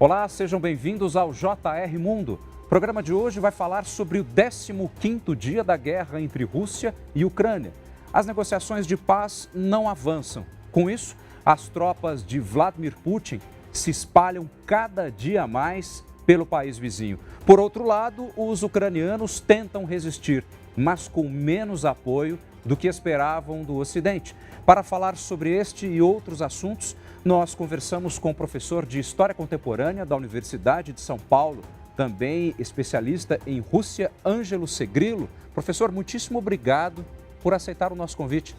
Olá, sejam bem-vindos ao JR Mundo. O programa de hoje vai falar sobre o 15º dia da guerra entre Rússia e Ucrânia. As negociações de paz não avançam. Com isso, as tropas de Vladimir Putin se espalham cada dia mais pelo país vizinho. Por outro lado, os ucranianos tentam resistir, mas com menos apoio do que esperavam do Ocidente. Para falar sobre este e outros assuntos, nós conversamos com o professor de História Contemporânea da Universidade de São Paulo, também especialista em Rússia, Ângelo Segrilo. Professor, muitíssimo obrigado por aceitar o nosso convite.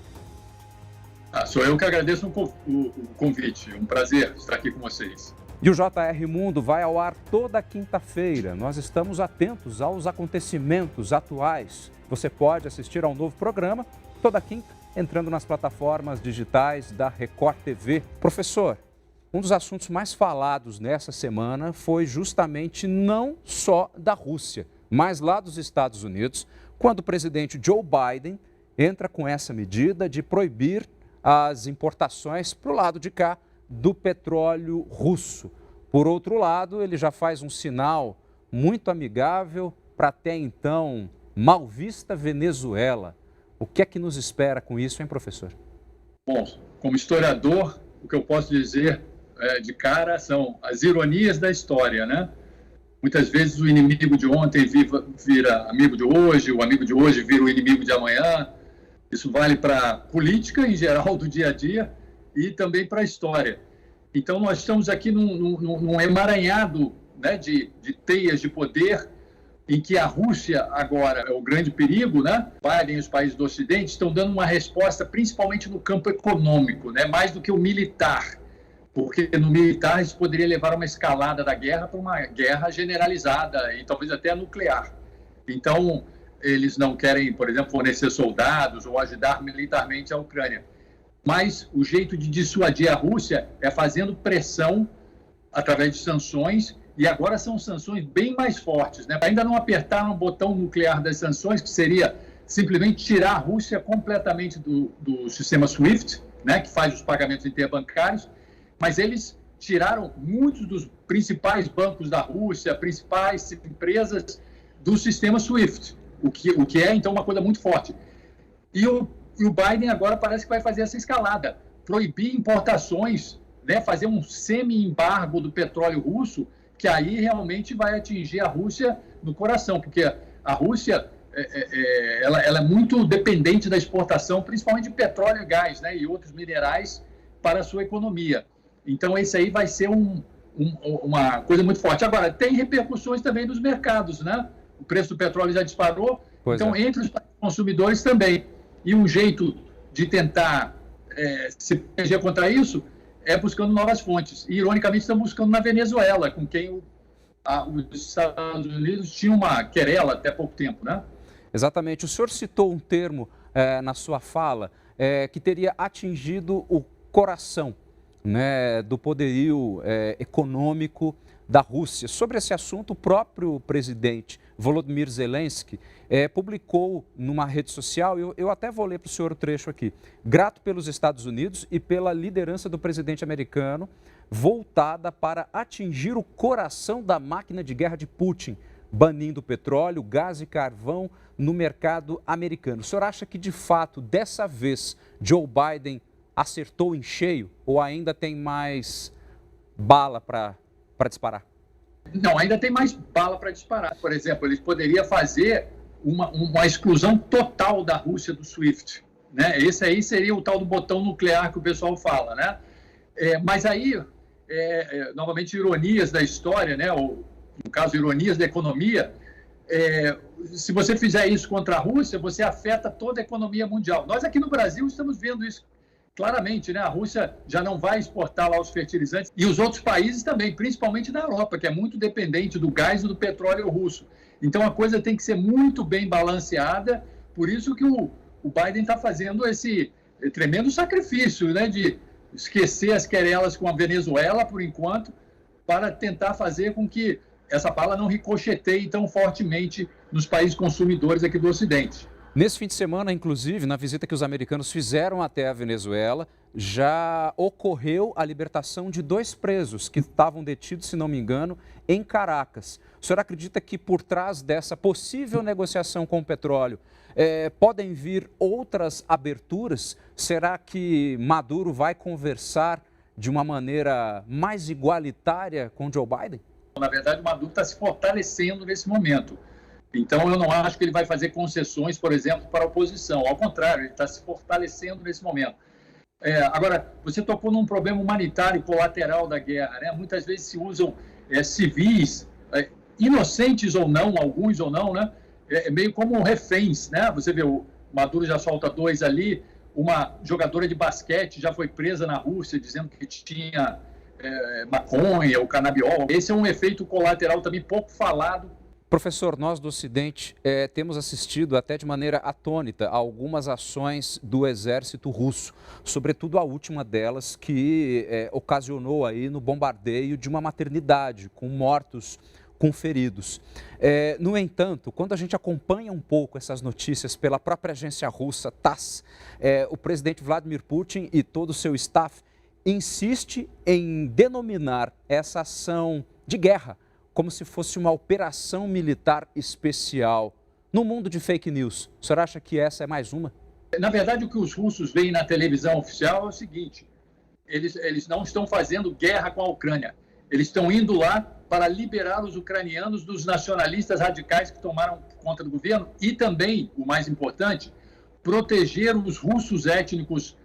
Sou eu que agradeço o convite. Um prazer estar aqui com vocês. E o JR Mundo vai ao ar toda quinta-feira. Nós estamos atentos aos acontecimentos atuais. Você pode assistir ao novo programa toda quinta, entrando nas plataformas digitais da Record TV. Professor, um dos assuntos mais falados nessa semana foi justamente não só da Rússia, mas lá dos Estados Unidos, quando o presidente Joe Biden entra com essa medida de proibir as importações para o lado de cá do petróleo russo. Por outro lado, ele já faz um sinal muito amigável para até então mal vista Venezuela. O que é que nos espera com isso, hein, professor? Bom, como historiador, o que eu posso dizer de cara são as ironias da história, né? Muitas vezes o inimigo de ontem vira amigo de hoje, o amigo de hoje vira o inimigo de amanhã. Isso vale para a política em geral do dia a dia e também para a história. Então, nós estamos aqui num emaranhado, né, de teias de poder, em que a Rússia agora é o grande perigo, né? Biden e os países do Ocidente estão dando uma resposta principalmente no campo econômico, né? Mais do que o militar, porque no militar isso poderia levar a uma escalada da guerra para uma guerra generalizada e talvez até nuclear. Então, eles não querem, por exemplo, fornecer soldados ou ajudar militarmente a Ucrânia. Mas o jeito de dissuadir a Rússia é fazendo pressão através de sanções, e agora são sanções bem mais fortes, né? Ainda não apertaram o botão nuclear das sanções, que seria simplesmente tirar a Rússia completamente do sistema SWIFT, né, que faz os pagamentos interbancários, mas eles tiraram muitos dos principais bancos da Rússia, principais empresas do sistema SWIFT, o que é, então, uma coisa muito forte. E o Biden agora parece que vai fazer essa escalada, proibir importações, né, fazer um semi-embargo do petróleo russo, que aí realmente vai atingir a Rússia no coração, porque a Rússia ela é muito dependente da exportação, principalmente de petróleo e gás, né, e outros minerais para a sua economia. Então, esse aí vai ser uma coisa muito forte. Agora, tem repercussões também nos mercados, né? O preço do petróleo já disparou, entre os consumidores também. E um jeito de tentar se proteger contra isso é buscando novas fontes. E, ironicamente, estão buscando na Venezuela, com quem os Estados Unidos tinham uma querela até pouco tempo, né? Exatamente. O senhor citou um termo na sua fala que teria atingido o coração, né, do poderio econômico da Rússia. Sobre esse assunto, o próprio presidente Volodymyr Zelensky publicou numa rede social, eu até vou ler para o senhor o trecho aqui: grato pelos Estados Unidos e pela liderança do presidente americano, voltada para atingir o coração da máquina de guerra de Putin, banindo petróleo, gás e carvão no mercado americano. O senhor acha que, de fato, dessa vez, Joe Biden acertou em cheio ou ainda tem mais bala para disparar? Não, ainda tem mais bala para disparar. Por exemplo, ele poderia fazer uma exclusão total da Rússia do SWIFT, né? Esse aí seria o tal do botão nuclear que o pessoal fala, né? Mas aí, novamente, ironias da história, né? Ou, no caso, ironias da economia. Se você fizer isso contra a Rússia, você afeta toda a economia mundial. Nós aqui no Brasil estamos vendo isso claramente, né? A Rússia já não vai exportar lá os fertilizantes, e os outros países também, principalmente na Europa, que é muito dependente do gás e do petróleo russo. Então a coisa tem que ser muito bem balanceada, por isso que o Biden está fazendo esse tremendo sacrifício, né, de esquecer as querelas com a Venezuela, por enquanto, para tentar fazer com que essa bala não ricocheteie tão fortemente nos países consumidores aqui do Ocidente. Nesse fim de semana, inclusive, na visita que os americanos fizeram até a Venezuela, já ocorreu a libertação de 2 presos que estavam detidos, se não me engano, em Caracas. O senhor acredita que por trás dessa possível negociação com o petróleo podem vir outras aberturas? Será que Maduro vai conversar de uma maneira mais igualitária com Joe Biden? Na verdade, o Maduro está se fortalecendo nesse momento. Então, eu não acho que ele vai fazer concessões, por exemplo, para a oposição. Ao contrário, ele está se fortalecendo nesse momento. Agora, você tocou num problema humanitário colateral da guerra, né? Muitas vezes se usam civis, inocentes ou não, alguns ou não, né? Meio como reféns, né? Você vê, o Maduro já solta 2 ali, uma jogadora de basquete já foi presa na Rússia dizendo que tinha maconha ou canabiol. Esse é um efeito colateral também pouco falado. Professor, nós do Ocidente temos assistido até de maneira atônita a algumas ações do exército russo, sobretudo a última delas que ocasionou aí no bombardeio de uma maternidade, com mortos, com feridos. No entanto, quando a gente acompanha um pouco essas notícias pela própria agência russa TASS, o presidente Vladimir Putin e todo o seu staff insiste em denominar essa ação de guerra como se fosse uma operação militar especial. No mundo de fake news, o senhor acha que essa é mais uma? Na verdade, o que os russos veem na televisão oficial é o seguinte: eles não estão fazendo guerra com a Ucrânia. Eles estão indo lá para liberar os ucranianos dos nacionalistas radicais que tomaram conta do governo e também, o mais importante, proteger os russos étnicos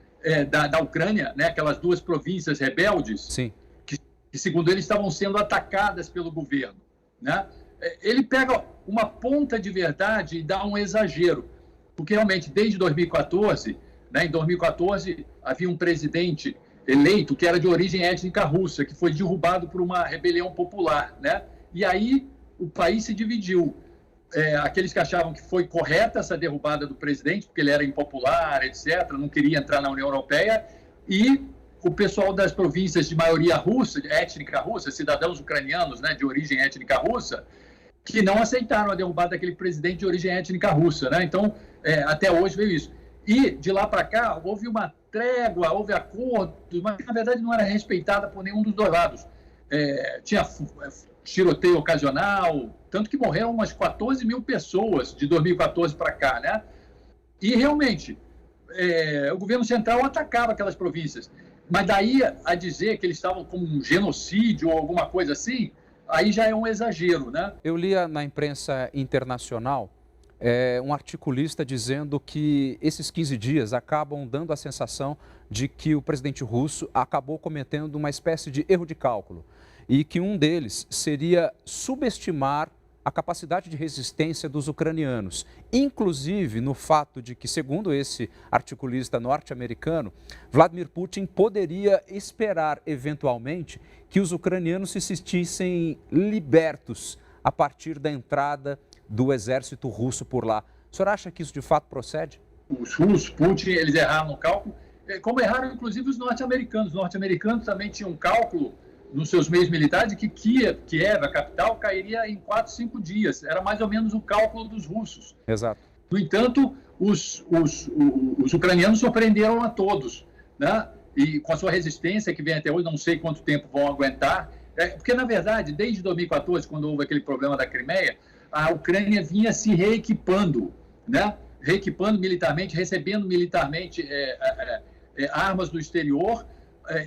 da Ucrânia, né, aquelas 2 províncias rebeldes. Sim. Que, segundo ele, estavam sendo atacadas pelo governo, né? Ele pega uma ponta de verdade e dá um exagero, porque realmente desde 2014, né, em 2014 havia um presidente eleito que era de origem étnica russa, que foi derrubado por uma rebelião popular, né? E aí o país se dividiu. Aqueles que achavam que foi correta essa derrubada do presidente, porque ele era impopular, etc., não queria entrar na União Europeia, e o pessoal das províncias de maioria russa, étnica russa, cidadãos ucranianos, né, de origem étnica russa, que não aceitaram a derrubada daquele presidente de origem étnica russa, né? Então, até hoje veio isso. E, de lá para cá, houve uma trégua, houve acordo, mas, na verdade, não era respeitada por nenhum dos 2 lados. Tinha tiroteio ocasional, tanto que morreram umas 14 mil pessoas de 2014 para cá, né? E, realmente, o governo central atacava aquelas províncias. Mas daí a dizer que eles estavam como um genocídio ou alguma coisa assim, aí já é um exagero, né? Eu lia na imprensa internacional um articulista dizendo que esses 15 dias acabam dando a sensação de que o presidente russo acabou cometendo uma espécie de erro de cálculo e que um deles seria subestimar a capacidade de resistência dos ucranianos, inclusive no fato de que, segundo esse articulista norte-americano, Vladimir Putin poderia esperar, eventualmente, que os ucranianos se sentissem libertos a partir da entrada do exército russo por lá. O senhor acha que isso de fato procede? Os russos, Putin, eles erraram no cálculo, como erraram inclusive os norte-americanos. Os norte-americanos também tinham um cálculo nos seus meios militares de que Kiev, a capital, cairia em 4, 5 dias. Era mais ou menos o cálculo dos russos. Exato. No entanto, os ucranianos surpreenderam a todos, né? E com a sua resistência, que vem até hoje, não sei quanto tempo vão aguentar. Porque, na verdade, desde 2014, quando houve aquele problema da Crimeia, a Ucrânia vinha se reequipando, né? Reequipando militarmente, recebendo militarmente armas do exterior,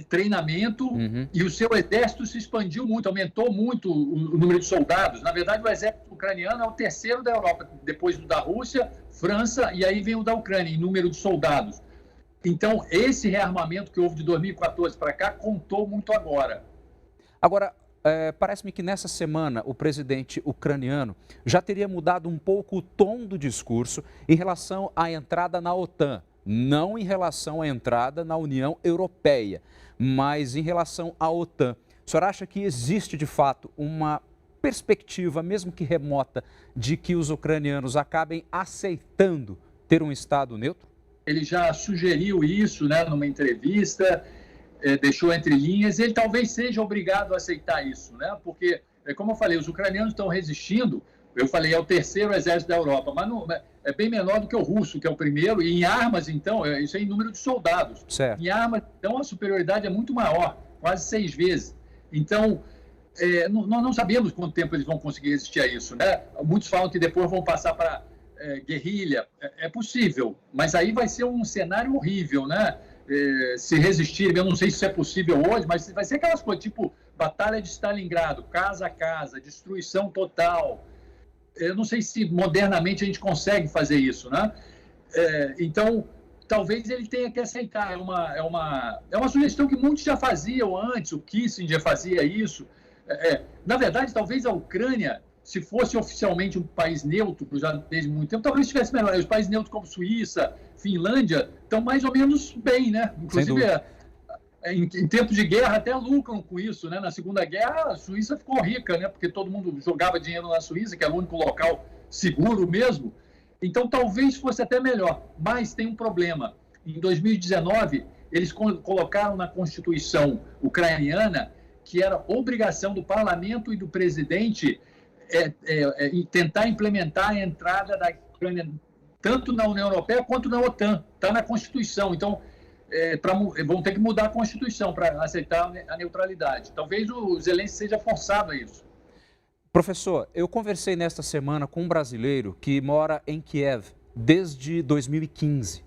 treinamento, e o seu exército se expandiu muito, aumentou muito o número de soldados. Na verdade, o exército ucraniano é o 3º da Europa, depois do da Rússia, França, e aí vem o da Ucrânia, em número de soldados. Então, esse rearmamento que houve de 2014 para cá contou muito agora. Agora, parece-me que nessa semana o presidente ucraniano já teria mudado um pouco o tom do discurso em relação à entrada na OTAN. Não em relação à entrada na União Europeia, mas em relação à OTAN. O senhor acha que existe, de fato, uma perspectiva, mesmo que remota, de que os ucranianos acabem aceitando ter um Estado neutro? Ele já sugeriu isso, né, numa entrevista, deixou entre linhas, ele talvez seja obrigado a aceitar isso, né? Porque, como eu falei, os ucranianos estão resistindo Eu falei, é o terceiro exército da Europa, mas não, é bem menor do que o russo, que é o primeiro, e em armas, então, isso é em número de soldados. Certo. Em armas, então, a superioridade é muito maior, quase 6 vezes. Então, nós não sabemos quanto tempo eles vão conseguir resistir a isso, né? Muitos falam que depois vão passar para guerrilha. É possível, mas aí vai ser um cenário horrível, né? Se resistirem, eu não sei se isso é possível hoje, mas vai ser aquelas coisas, tipo Batalha de Stalingrado, casa a casa, destruição total. Eu não sei se modernamente a gente consegue fazer isso, né? Então, talvez ele tenha que aceitar. É uma sugestão que muitos já faziam antes, o Kissinger fazia isso. Na verdade, talvez a Ucrânia, se fosse oficialmente um país neutro, já desde muito tempo, talvez estivesse melhor. Os países neutros como Suíça, Finlândia, estão mais ou menos bem, né? Inclusive, em tempos de guerra, até lucram com isso, né? Na Segunda Guerra, a Suíça ficou rica, né? Porque todo mundo jogava dinheiro na Suíça, que era o único local seguro mesmo. Então, talvez fosse até melhor. Mas tem um problema. Em 2019, eles colocaram na Constituição ucraniana que era obrigação do parlamento e do presidente tentar implementar a entrada da Ucrânia tanto na União Europeia quanto na OTAN. Está na Constituição. Então, vão ter que mudar a Constituição para aceitar a neutralidade. Talvez o Zelensky seja forçado a isso. Professor, eu conversei nesta semana com um brasileiro que mora em Kiev desde 2015.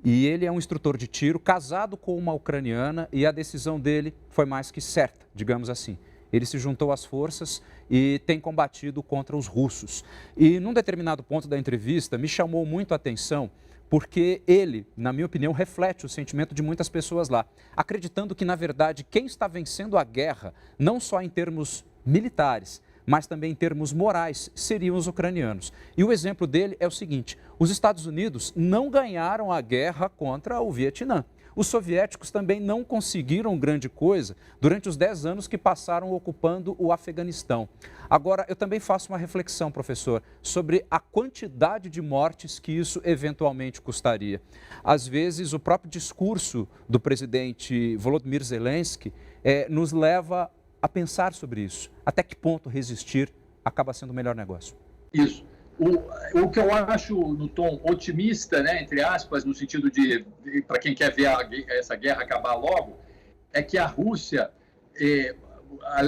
E ele é um instrutor de tiro, casado com uma ucraniana, e a decisão dele foi mais que certa, digamos assim. Ele se juntou às forças e tem combatido contra os russos. E num determinado ponto da entrevista, me chamou muito a atenção porque ele, na minha opinião, reflete o sentimento de muitas pessoas lá, acreditando que, na verdade, quem está vencendo a guerra, não só em termos militares, mas também em termos morais, seriam os ucranianos. E o exemplo dele é o seguinte: os Estados Unidos não ganharam a guerra contra o Vietnã. Os soviéticos também não conseguiram grande coisa durante os 10 anos que passaram ocupando o Afeganistão. Agora, eu também faço uma reflexão, professor, sobre a quantidade de mortes que isso eventualmente custaria. Às vezes, o próprio discurso do presidente Volodymyr Zelensky nos leva a pensar sobre isso. Até que ponto resistir acaba sendo o melhor negócio? Isso. O que eu acho no tom otimista, né, entre aspas, no sentido de para quem quer ver essa guerra acabar logo, é que a Rússia,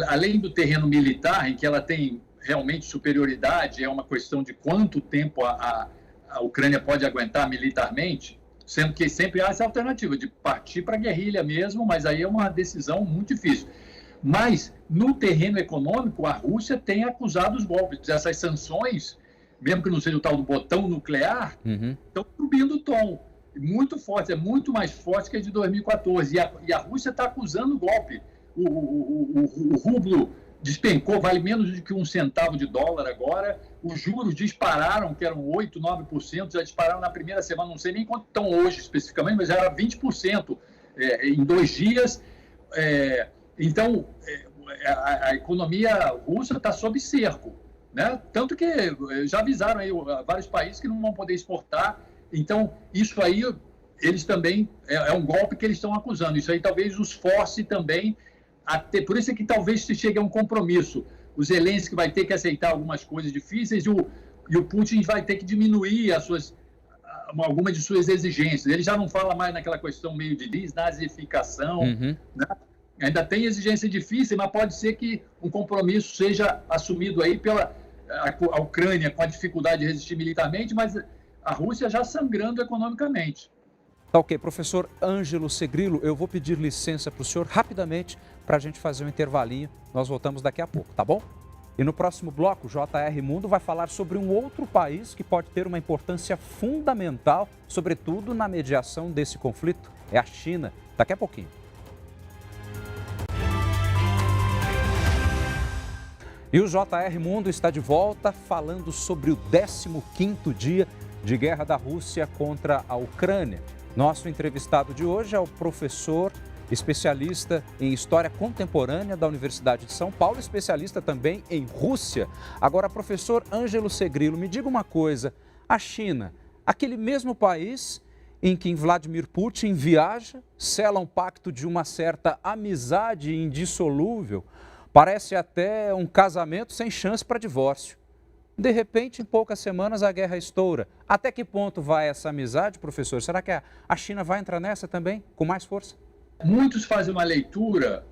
além do terreno militar, em que ela tem realmente superioridade, é uma questão de quanto tempo a Ucrânia pode aguentar militarmente, sendo que sempre há essa alternativa de partir para a guerrilha mesmo, mas aí é uma decisão muito difícil. Mas, no terreno econômico, a Rússia tem acusado os golpes. Essas sanções, mesmo que não seja o tal do botão nuclear, estão subindo o tom. Muito forte, é muito mais forte que a de 2014. E a Rússia está acusando o golpe. O rublo despencou, vale menos do que $1 agora. Os juros dispararam, que eram 8%, 9%, já dispararam na primeira semana, não sei nem quanto estão hoje especificamente, mas já era 20% em 2 dias. Então, a economia russa está sob cerco, né? Tanto que já avisaram aí vários países que não vão poder exportar. Então, isso aí, eles também, é um golpe que eles estão acusando. Isso aí talvez os force também a ter. Por isso é que talvez se chegue a um compromisso. O Zelensky vai ter que aceitar algumas coisas difíceis e o Putin vai ter que diminuir algumas de suas exigências. Ele já não fala mais naquela questão meio de desnazificação, né? Ainda tem exigência difícil, mas pode ser que um compromisso seja assumido aí pela a Ucrânia com a dificuldade de resistir militarmente, mas a Rússia já sangrando economicamente. Tá ok. Professor Ângelo Segrilo, eu vou pedir licença para o senhor rapidamente para a gente fazer um intervalinho. Nós voltamos daqui a pouco, tá bom? E no próximo bloco, o JR Mundo vai falar sobre um outro país que pode ter uma importância fundamental, sobretudo na mediação desse conflito. É a China. Daqui a pouquinho. E o JR Mundo está de volta falando sobre o 15º dia de guerra da Rússia contra a Ucrânia. Nosso entrevistado de hoje é o professor especialista em História Contemporânea da Universidade de São Paulo, especialista também em Rússia. Agora, professor Ângelo Segrilo, me diga uma coisa, a China, aquele mesmo país em que Vladimir Putin viaja, sela um pacto de uma certa amizade indissolúvel, parece até um casamento sem chance para divórcio. De repente, em poucas semanas, a guerra estoura. Até que ponto vai essa amizade, professor? Será que a China vai entrar nessa também, com mais força? Muitos fazem uma leitura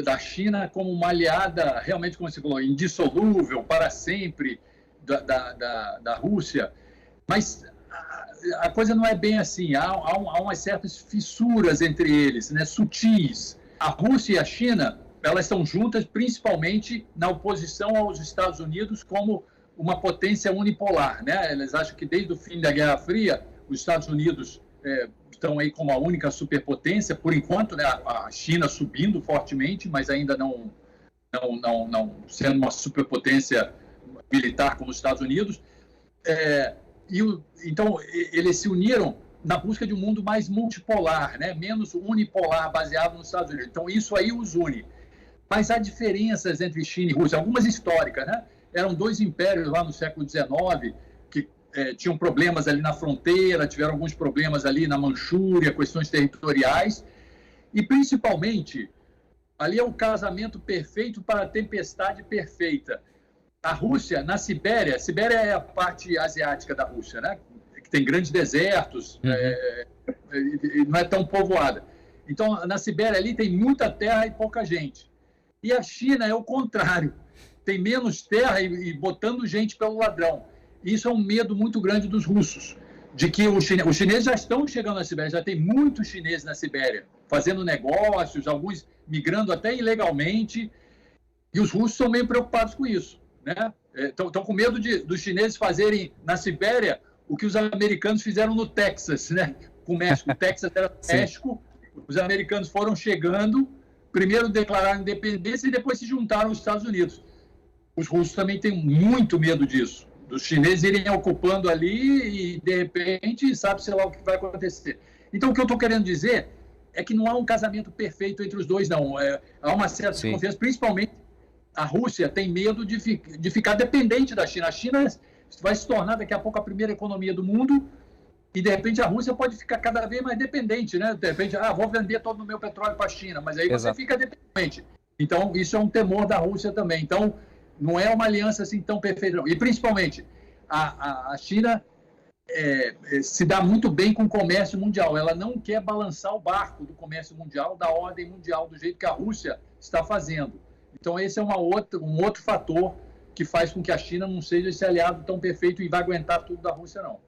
da China como uma aliada, realmente, como você falou, indissolúvel, para sempre, da Rússia. Mas a coisa não é bem assim. Há umas certas fissuras entre eles, né, sutis. A Rússia e a China, elas estão juntas principalmente na oposição aos Estados Unidos como uma potência unipolar, né? Eles acham que desde o fim da Guerra Fria, os Estados Unidos estão aí como a única superpotência, por enquanto, né? A China subindo fortemente, mas ainda não sendo uma superpotência militar como os Estados Unidos. Então, eles se uniram na busca de um mundo mais multipolar, né? Menos unipolar, baseado nos Estados Unidos. Então, isso aí os une. Mas há diferenças entre China e Rússia, algumas históricas, né? Eram dois impérios lá no século XIX que tinham problemas ali na fronteira, tiveram alguns problemas ali na Manchúria, questões territoriais, e principalmente, ali é o casamento perfeito para a tempestade perfeita. A Rússia, na Sibéria, Sibéria é a parte asiática da Rússia, né? Que tem grandes desertos, não é tão povoada. Então, na Sibéria ali tem muita terra e pouca gente. E a China é o contrário, tem menos terra e botando gente pelo ladrão. Isso é um medo muito grande dos russos, de que os chineses já estão chegando na Sibéria, já tem muitos chineses na Sibéria, fazendo negócios, alguns migrando até ilegalmente, e os russos estão meio preocupados com isso, né? Estão com medo dos chineses fazerem na Sibéria o que os americanos fizeram no Texas, né? Com o México. O Texas era o México, os americanos foram chegando, primeiro declararam independência e depois se juntaram aos Estados Unidos. Os russos também têm muito medo disso, dos chineses irem ocupando ali e, de repente, sabe-se lá o que vai acontecer. Então, o que eu estou querendo dizer é que não há um casamento perfeito entre os dois, não. Há uma certa desconfiança, principalmente a Rússia tem medo de ficar dependente da China. A China vai se tornar, daqui a pouco, a primeira economia do mundo e, de repente, a Rússia pode ficar cada vez mais dependente, né? De repente, vou vender todo o meu petróleo para a China, mas aí você fica dependente. Então, isso é um temor da Rússia também. Então, não é uma aliança assim tão perfeita, não. E, principalmente, a China se dá muito bem com o comércio mundial. Ela não quer balançar o barco do comércio mundial, da ordem mundial, do jeito que a Rússia está fazendo. Então, esse é um outro fator que faz com que a China não seja esse aliado tão perfeito e vai aguentar tudo da Rússia, não.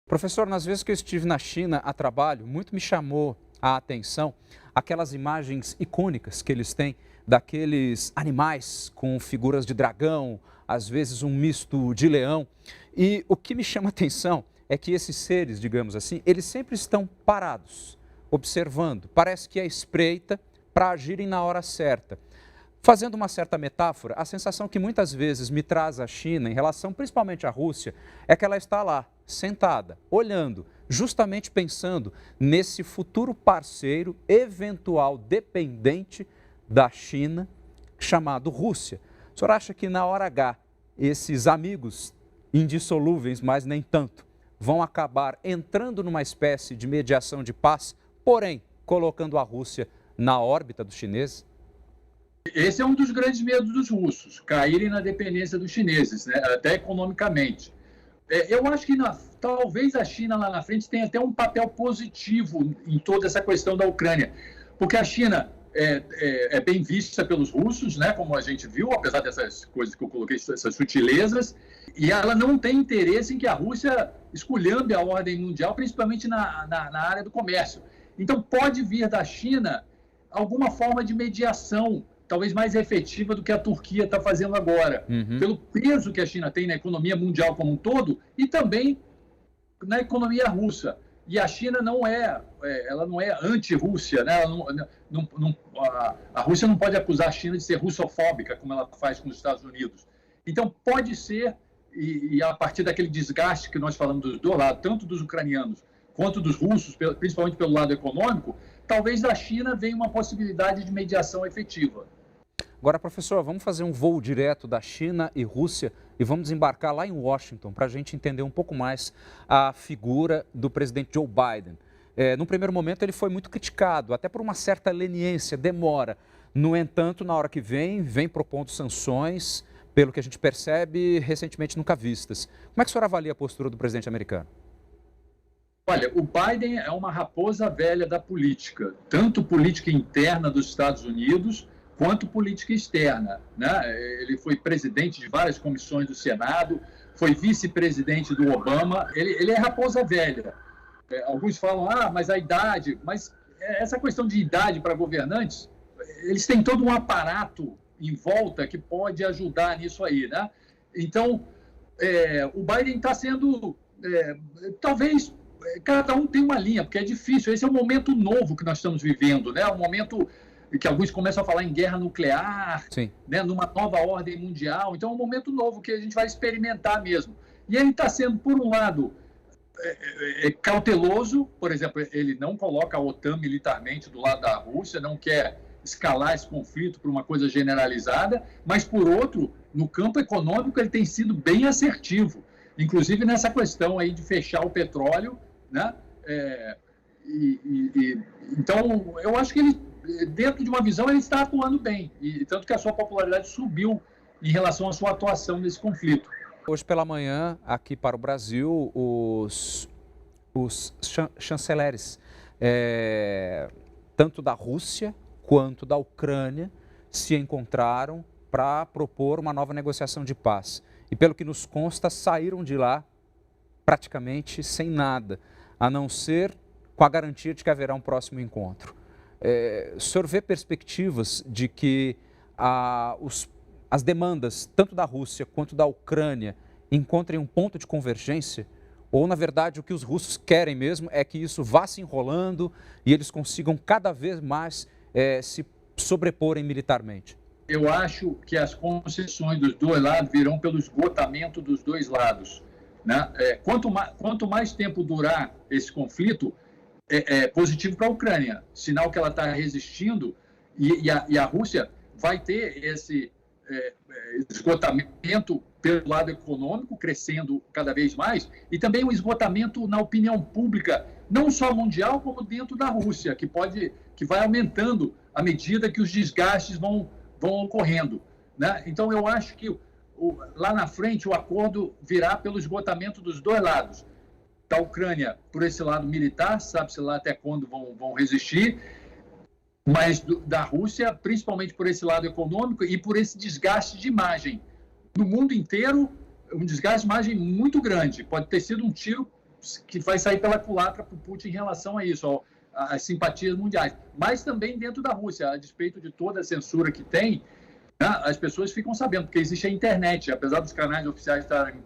Professor, nas vezes que eu estive na China a trabalho, muito me chamou a atenção aquelas imagens icônicas que eles têm daqueles animais com figuras de dragão, às vezes um misto de leão. E o que me chama a atenção é que esses seres, digamos assim, eles sempre estão parados, observando. Parece que é espreita para agirem na hora certa. Fazendo uma certa metáfora, a sensação que muitas vezes me traz a China, em relação principalmente à Rússia, é que ela está lá, sentada, olhando, justamente pensando nesse futuro parceiro, eventual dependente da China, chamado Rússia. O senhor acha que na hora H, esses amigos indissolúveis, mas nem tanto, vão acabar entrando numa espécie de mediação de paz, porém colocando a Rússia na órbita dos chineses? Esse é um dos grandes medos dos russos, caírem na dependência dos chineses, né? Até economicamente. Eu acho que talvez a China lá na frente tenha até um papel positivo em toda essa questão da Ucrânia, porque a China é bem vista pelos russos, né? Como a gente viu, apesar dessas coisas que eu coloquei, essas sutilezas, e ela não tem interesse em que a Rússia esculhambe a ordem mundial, principalmente na área do comércio. Então pode vir da China alguma forma de mediação, talvez mais efetiva do que a Turquia está fazendo agora, pelo peso que a China tem na economia mundial como um todo e também na economia russa. E a China ela não é anti-Rússia, né? A Rússia não pode acusar a China de ser russofóbica, como ela faz com os Estados Unidos. Então, pode ser, e a partir daquele desgaste que nós falamos dos dois lados, tanto dos ucranianos quanto dos russos, principalmente pelo lado econômico, talvez da China venha uma possibilidade de mediação efetiva. Agora, professor, vamos fazer um voo direto da China e Rússia e vamos desembarcar lá em Washington para a gente entender um pouco mais a figura do presidente Joe Biden. No primeiro momento, ele foi muito criticado, até por uma certa leniência, demora. No entanto, na hora que vem propondo sanções, pelo que a gente percebe, recentemente nunca vistas. Como é que o senhor avalia a postura do presidente americano? Olha, o Biden é uma raposa velha da política, tanto política interna dos Estados Unidos quanto política externa, né? Ele foi presidente de várias comissões do Senado, foi vice-presidente do Obama, ele é raposa velha. Alguns falam, mas a idade, mas essa questão de idade para governantes, eles têm todo um aparato em volta que pode ajudar nisso aí, né? Então, o Biden está sendo, talvez, cada um tem uma linha, porque é difícil. Esse é um momento novo que nós estamos vivendo, né? Um momento que alguns começam a falar em guerra nuclear, né? Numa nova ordem mundial. Então, é um momento novo que a gente vai experimentar mesmo. E ele está sendo, por um lado, cauteloso. Por exemplo, ele não coloca a OTAN militarmente do lado da Rússia, não quer escalar esse conflito para uma coisa generalizada, mas, por outro, no campo econômico, ele tem sido bem assertivo, inclusive nessa questão aí de fechar o petróleo, né? Então, eu acho que ele, dentro de uma visão, ele está atuando bem, e tanto que a sua popularidade subiu em relação à sua atuação nesse conflito. Hoje pela manhã, aqui para o Brasil, os chanceleres, tanto da Rússia quanto da Ucrânia, se encontraram para propor uma nova negociação de paz. E pelo que nos consta, saíram de lá praticamente sem nada, a não ser com a garantia de que haverá um próximo encontro. O senhor vê perspectivas de que as demandas, tanto da Rússia quanto da Ucrânia, encontrem um ponto de convergência? Ou, na verdade, o que os russos querem mesmo é que isso vá se enrolando e eles consigam cada vez mais se sobreporem militarmente? Eu acho que as concessões dos dois lados virão pelo esgotamento dos dois lados, né? Quanto mais tempo durar esse conflito, é positivo para a Ucrânia, sinal que ela está resistindo, e a Rússia vai ter esse esgotamento pelo lado econômico, crescendo cada vez mais, e também um esgotamento na opinião pública, não só mundial, como dentro da Rússia, que vai aumentando à medida que os desgastes vão ocorrendo, né? Então, eu acho que lá na frente o acordo virá pelo esgotamento dos dois lados. Da Ucrânia, por esse lado militar, sabe-se lá até quando vão resistir, mas da Rússia, principalmente por esse lado econômico e por esse desgaste de imagem. No mundo inteiro, um desgaste de imagem muito grande. Pode ter sido um tiro que vai sair pela culatra para o Putin em relação a isso, às simpatias mundiais. Mas também dentro da Rússia, a despeito de toda a censura que tem, né, as pessoas ficam sabendo, porque existe a internet. Apesar dos canais oficiais estarem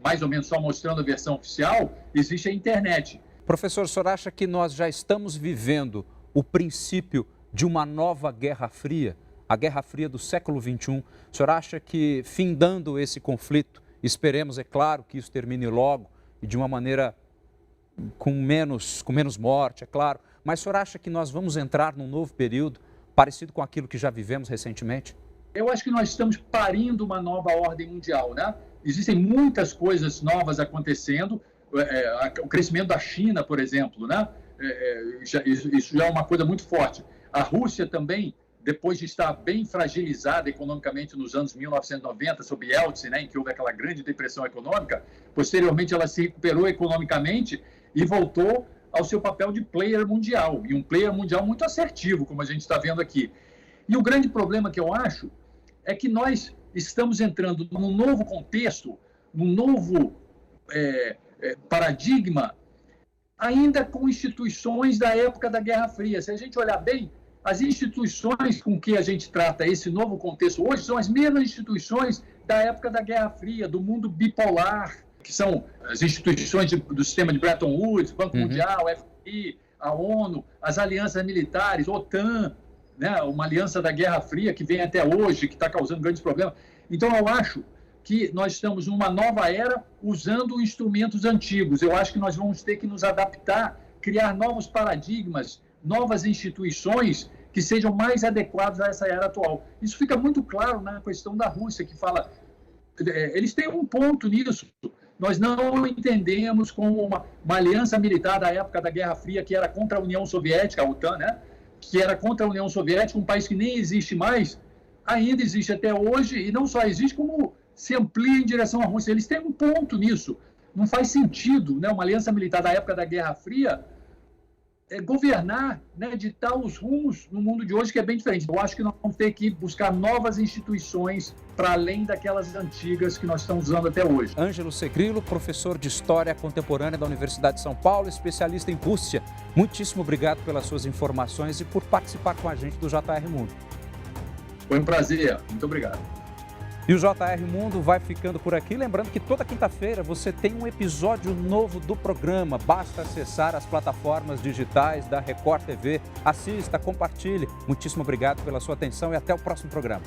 mais ou menos só mostrando a versão oficial, existe a internet. Professor, o senhor acha que nós já estamos vivendo o princípio de uma nova Guerra Fria, a Guerra Fria do século XXI? O senhor acha que, findando esse conflito, esperemos, é claro, que isso termine logo e de uma maneira com menos morte, é claro, mas o senhor acha que nós vamos entrar num novo período parecido com aquilo que já vivemos recentemente? Eu acho que nós estamos parindo uma nova ordem mundial, né? Existem muitas coisas novas acontecendo, o crescimento da China, por exemplo, né? Isso já é uma coisa muito forte. A Rússia também, depois de estar bem fragilizada economicamente nos anos 1990, sob Yeltsin, né, em que houve aquela grande depressão econômica, posteriormente ela se recuperou economicamente e voltou ao seu papel de player mundial, e um player mundial muito assertivo, como a gente está vendo aqui. E o grande problema que eu acho é que nós estamos entrando num novo contexto, num novo paradigma, ainda com instituições da época da Guerra Fria. Se a gente olhar bem, as instituições com que a gente trata esse novo contexto hoje são as mesmas instituições da época da Guerra Fria, do mundo bipolar, que são as instituições do sistema de Bretton Woods, Banco Mundial, FMI, a ONU, as alianças militares, OTAN, né, uma aliança da Guerra Fria que vem até hoje, que está causando grandes problemas. Então, eu acho que nós estamos numa nova era usando instrumentos antigos. Eu acho que nós vamos ter que nos adaptar, criar novos paradigmas, novas instituições que sejam mais adequados a essa era atual. Isso fica muito claro na questão da Rússia, que fala... Eles têm um ponto nisso. Nós não entendemos como uma aliança militar da época da Guerra Fria, que era contra a União Soviética, a OTAN, né? Que era contra a União Soviética, um país que nem existe mais. ainda existe até hoje, e não só existe, como se amplia em direção à Rússia. Eles têm um ponto nisso. Não faz sentido, né, uma aliança militar da época da Guerra Fria governar, né, ditar os rumos no mundo de hoje, que é bem diferente. Eu acho que nós vamos ter que buscar novas instituições para além daquelas antigas que nós estamos usando até hoje. Ângelo Segrilo, professor de História Contemporânea da Universidade de São Paulo, especialista em Rússia. Muitíssimo obrigado pelas suas informações e por participar com a gente do JR Mundo. Foi um prazer. Muito obrigado. E o JR Mundo vai ficando por aqui. Lembrando que toda quinta-feira você tem um episódio novo do programa. Basta acessar as plataformas digitais da Record TV. Assista, compartilhe. Muitíssimo obrigado pela sua atenção e até o próximo programa.